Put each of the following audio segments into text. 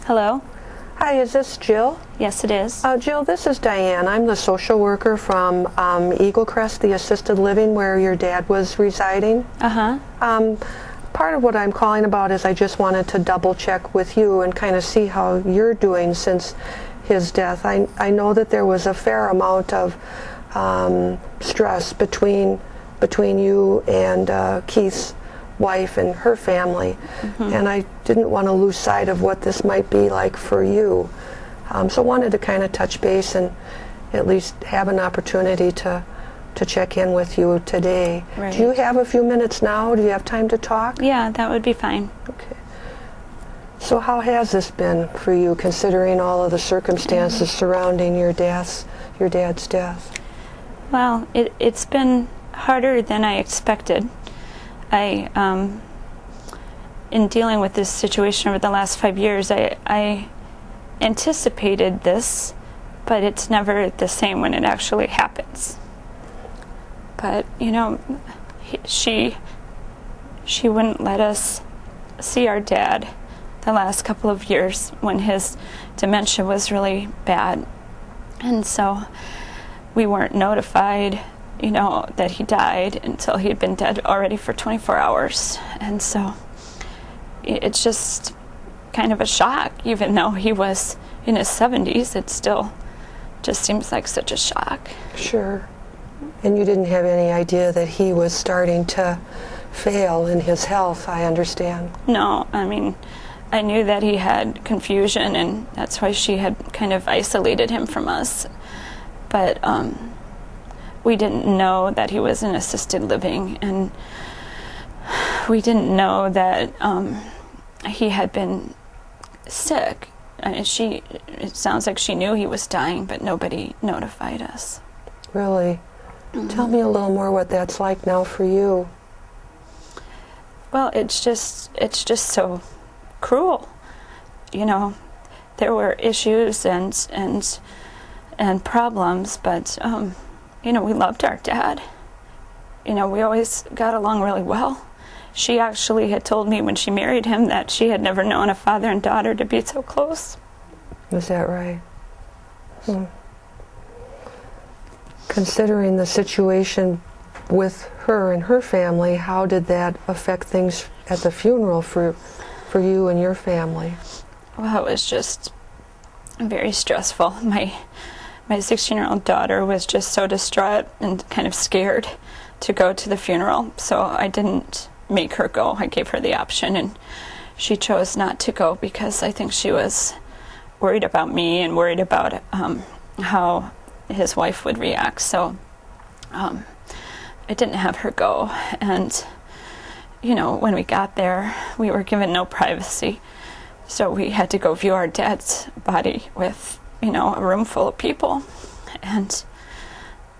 Hello? Hi, is this Jill? Yes, it is. Jill, this is Diane. I'm the social worker from Eagle Crest, the assisted living where your dad was residing. Part of what I'm calling about is I just wanted to double check with you and kind of see how you're doing since his death. I know that there was a fair amount of stress between you and Keith's wife and her family, and I didn't want to lose sight of what this might be like for you. So wanted to kind of touch base and at least have an opportunity to check in with you today. Right. Do you have a few minutes now? Do you have time to talk? Yeah, that would be fine. Okay. So how has this been for you, considering all of the circumstances surrounding your dad's death? Well, it's been harder than I expected. In dealing with this situation over the last 5 years, I anticipated this, but it's never the same when it actually happens. But, you know, she wouldn't let us see our dad the last couple of years when his dementia was really bad. And so we weren't notified, you know, that he died until he had been dead already for 24 hours. And so it's just kind of a shock. Even though he was in his 70s, it still just seems like such a shock. Sure. And you didn't have any idea that he was starting to fail in his health, I understand. No, I mean, I knew that he had confusion, and that's why she had kind of isolated him from us. But we didn't know that he was in assisted living, and we didn't know that he had been sick. It sounds like she knew he was dying, but nobody notified us. Really? Tell me a little more what that's like now for you. Well, it's just so cruel. You know, there were issues and problems, but you know, we loved our dad. You know, we always got along really well. She actually had told me when she married him that she had never known a father and daughter to be so close. Is that right? Considering the situation with her and her family, how did that affect things at the funeral for you and your family? Well, it was just very stressful. My 16-year-old daughter was just so distraught and kind of scared to go to the funeral, so I didn't make her go. I gave her the option, and she chose not to go because I think she was worried about me and worried about how his wife would react. So I didn't have her go. And you know, when we got there, we were given no privacy, so we had to go view our dad's body with, you know, a room full of people. And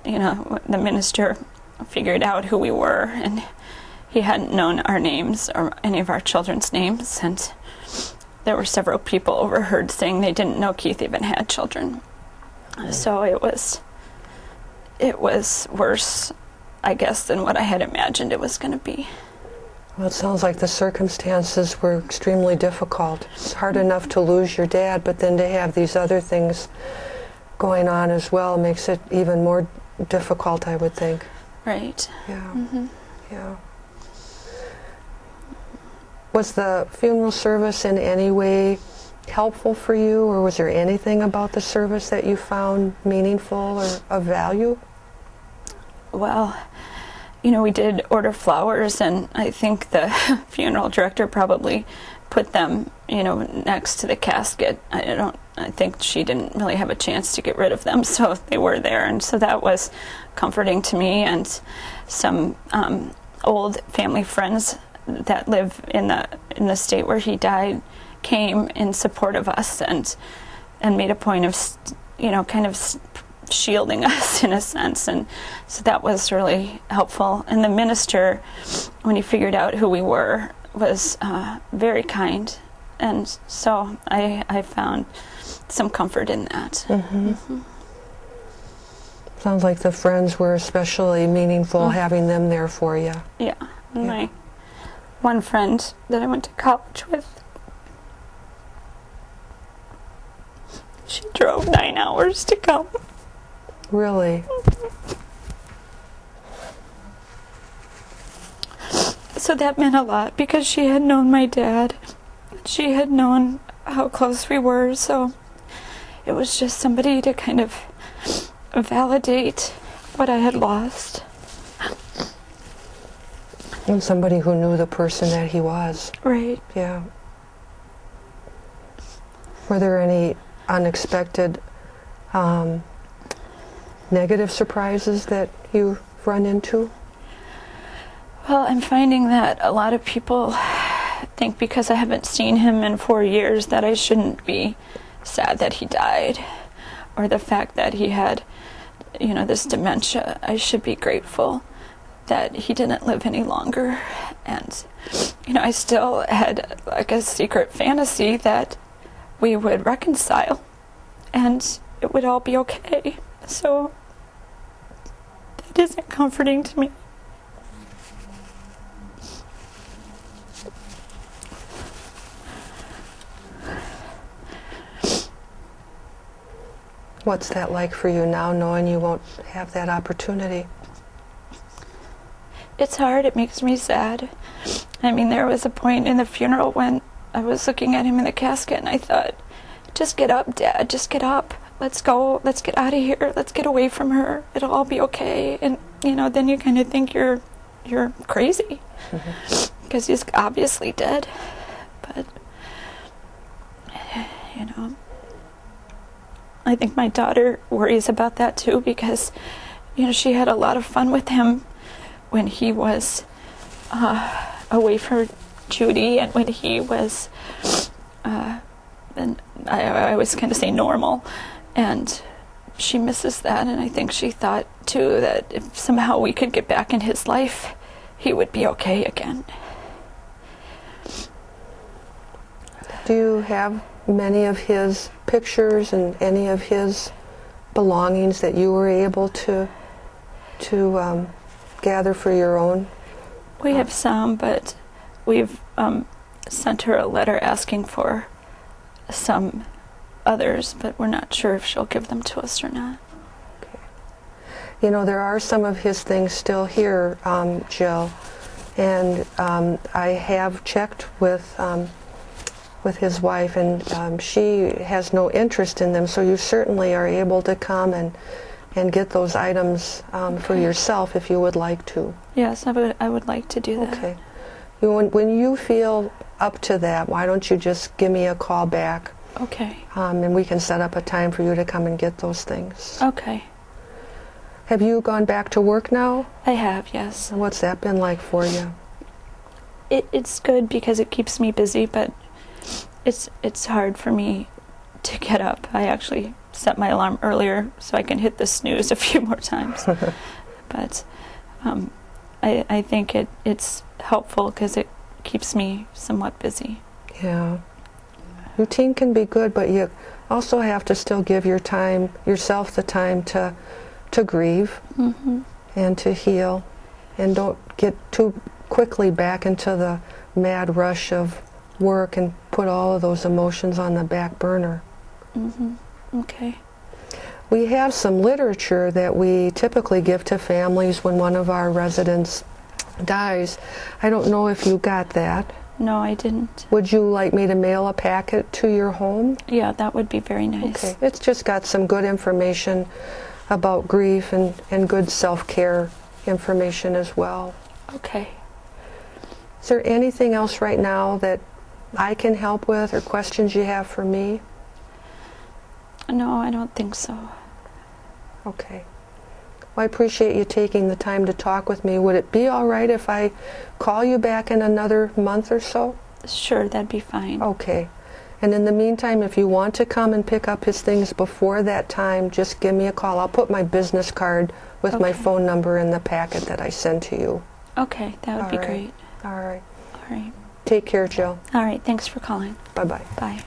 you know, the minister figured out who we were, and he hadn't known our names or any of our children's names, and there were several people overheard saying they didn't know Keith even had children. So it was worse, I guess, than what I had imagined it was going to be. Well, it sounds like the circumstances were extremely difficult. It's hard enough to lose your dad, but then to have these other things going on as well makes it even more difficult, I would think. Right. Yeah. Yeah. Was the funeral service in any way helpful for you, or was there anything about the service that you found meaningful or of value? Well, you know, we did order flowers, and I think the funeral director probably put them, you know, next to the casket. I think she didn't really have a chance to get rid of them, so they were there, and so that was comforting to me. And some old family friends that live in the state where he died came in support of us and made a point of, you know, kind of shielding us in a sense, and so that was really helpful. And the minister, when he figured out who we were, was very kind, and so I found some comfort in that. Sounds like the friends were especially meaningful, having them there for you. Yeah. My one friend that I went to college with She drove 9 hours to come. Really? So that meant a lot because she had known my dad. She had known how close we were, so it was just somebody to kind of validate what I had lost. And somebody who knew the person that he was. Right. Yeah. Were there any unexpected negative surprises that you've run into? Well, I'm finding that a lot of people think because I haven't seen him in 4 years that I shouldn't be sad that he died, or the fact that he had, this dementia. I should be grateful that he didn't live any longer. And, I still had like a secret fantasy that we would reconcile and it would all be okay. So that isn't comforting to me. What's that like for you now, knowing you won't have that opportunity? It's hard. It makes me sad. I mean, there was a point in the funeral when I was looking at him in the casket and I thought, just get up, Dad, just get up. Let's go. Let's get out of here. Let's get away from her. It'll all be okay. And, then you kind of think you're crazy because he's obviously dead. But, I think my daughter worries about that too because, she had a lot of fun with him when he was away from Judy and when he was, and I always kind of say normal, and she misses that, and I think she thought too that if somehow we could get back in his life, he would be okay again. Do you have many of his pictures and any of his belongings that you were able to gather for your own? We have some, but we've sent her a letter asking for some others, but we're not sure if she'll give them to us or not. Okay. There are some of his things still here, Jill, and I have checked with his wife, and she has no interest in them, so you certainly are able to come and get those items for yourself if you would like to. Yes, I would like to do that. Okay. When you feel up to that, why don't you just give me a call back? Okay. And we can set up a time for you to come and get those things. Okay. Have you gone back to work now? I have, yes. And what's that been like for you? It's good because it keeps me busy, but it's hard for me to get up. I actually set my alarm earlier so I can hit the snooze a few more times. But I think it's helpful because it keeps me somewhat busy. Yeah. Routine can be good, but you also have to still give yourself the time to grieve and to heal, and don't get too quickly back into the mad rush of work and put all of those emotions on the back burner. Okay. We have some literature that we typically give to families when one of our residents dies. I don't know if you got that. No, I didn't. Would you like me to mail a packet to your home? Yeah, that would be very nice. Okay. It's just got some good information about grief and good self-care information as well. Okay. Is there anything else right now that I can help with, or questions you have for me? No, I don't think so. Okay. Well, I appreciate you taking the time to talk with me. Would it be all right if I call you back in another month or so? Sure, that'd be fine. Okay. And in the meantime, if you want to come and pick up his things before that time, just give me a call. I'll put my business card with my phone number in the packet that I send to you. Okay, that would be great. All right. All right. Take care, Jill. All right, thanks for calling. Bye-bye. Bye.